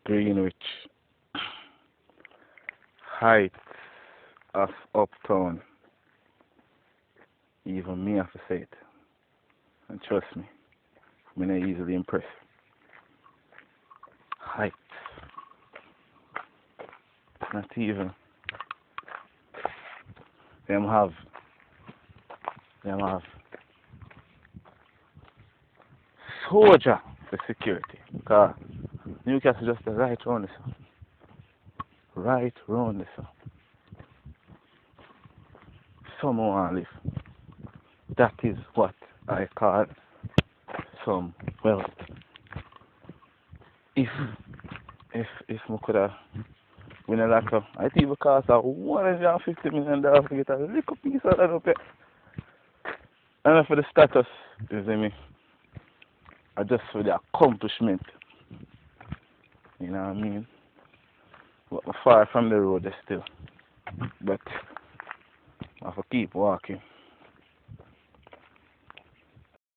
Greenwich heights of uptown. Even me have to say it. And trust me, I'm not easily impressed. Heights. Not even. Them have them have soldier for security. Because Newcastle just right round this. Right round this. Someone live. That is what I call some wealth. If if I could have win a lotto, I think it would cost $150 million to get a little piece of that up there. And for the status, you see me, or just for the accomplishment, you know what I mean? But I'm far from the road still. But I have to keep walking.